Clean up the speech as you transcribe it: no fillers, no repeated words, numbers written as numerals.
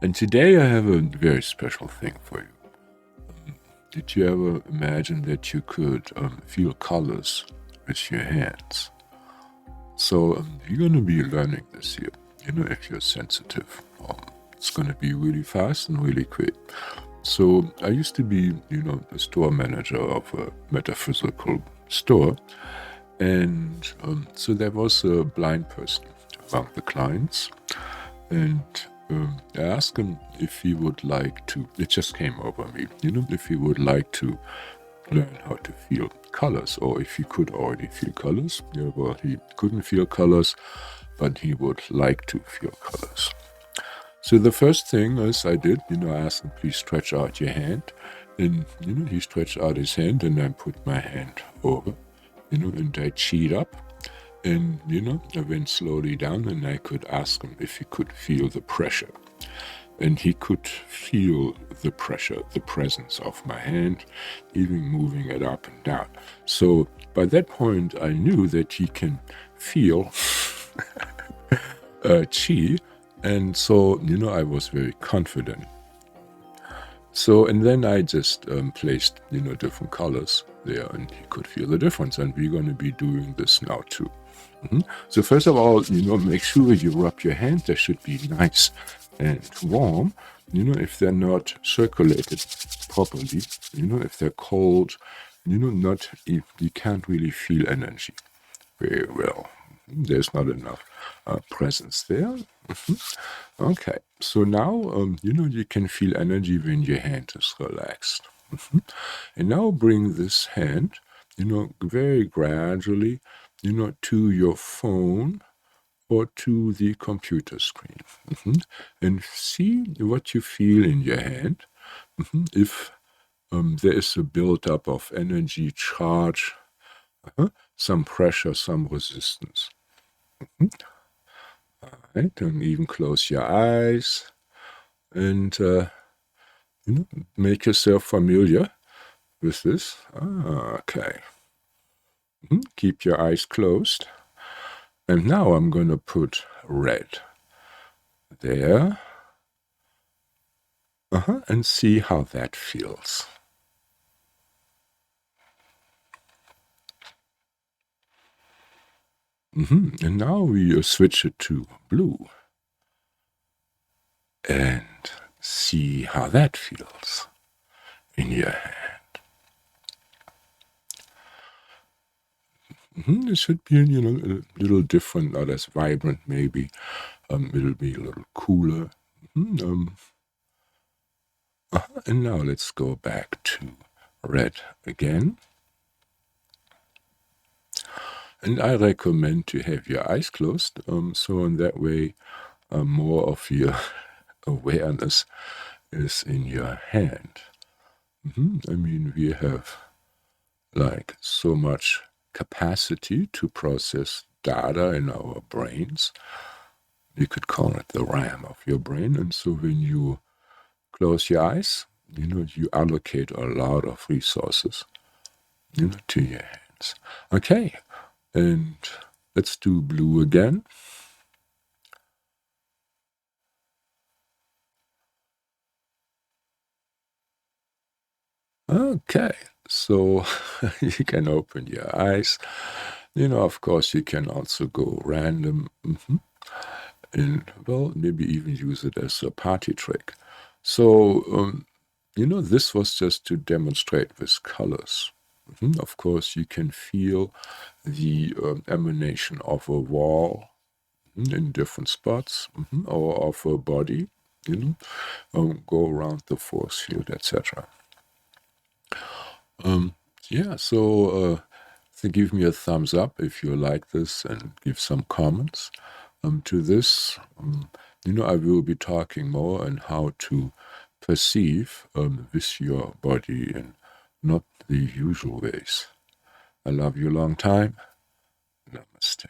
And today I have a very special thing for you. Did you ever imagine that you could feel colors with your hands? So you're going to be learning this here. If you're sensitive, it's going to be really fast and really quick. So I used to be, a store manager of a metaphysical store. And so there was a blind person among the clients. And I asked him if he would like to, it just came over me, if he would like to learn how to feel colors, or if he could already feel colors. Yeah, well, he couldn't feel colors, but he would like to feel colors. So the first thing is I did, I asked him, please stretch out your hand. And, he stretched out his hand, and I put my hand over, and I cheated up. And, I went slowly down, and I could ask him if he could feel the pressure. And he could feel the pressure, the presence of my hand, even moving it up and down. So by that point, I knew that he can feel chi. And so, I was very confident. So, and then I just placed, different colors there, and he could feel the difference. And we're going to be doing this now too. So first of all, make sure you rub your hand. They should be nice and warm. If they're not circulated properly, if they're cold, not if you can't really feel energy very well. There's not enough presence there. Okay, so now you can feel energy when your hand is relaxed. And now bring this hand, very gradually, to your phone or to the computer screen. And see what you feel in your hand. If there is a buildup of energy, charge, some pressure, some resistance. Right? And even close your eyes and make yourself familiar with this. Okay. Keep your eyes closed. And now I'm going to put red there. And see how that feels. And now we switch it to blue. And see how that feels in your hand. It should be, a little different, not as vibrant maybe. It'll be a little cooler. And now let's go back to red again. And I recommend to have your eyes closed, so in that way more of your awareness is in your hand. I mean, we have like so much capacity to process data in our brains. You could call it the RAM of your brain. And so when you close your eyes, you allocate a lot of resources, to your hands. Okay, and let's do blue again. Okay, so you can open your eyes. Of course, you can also go random. And, well, maybe even use it as a party trick. So, this was just to demonstrate with colors. Of course, you can feel the emanation of a wall in different spots, or of a body, go around the force field, etc. Yeah, so give me a thumbs up if you like this and give some comments to this. I will be talking more on how to perceive with your body and not the usual ways. I love you a long time. Namaste.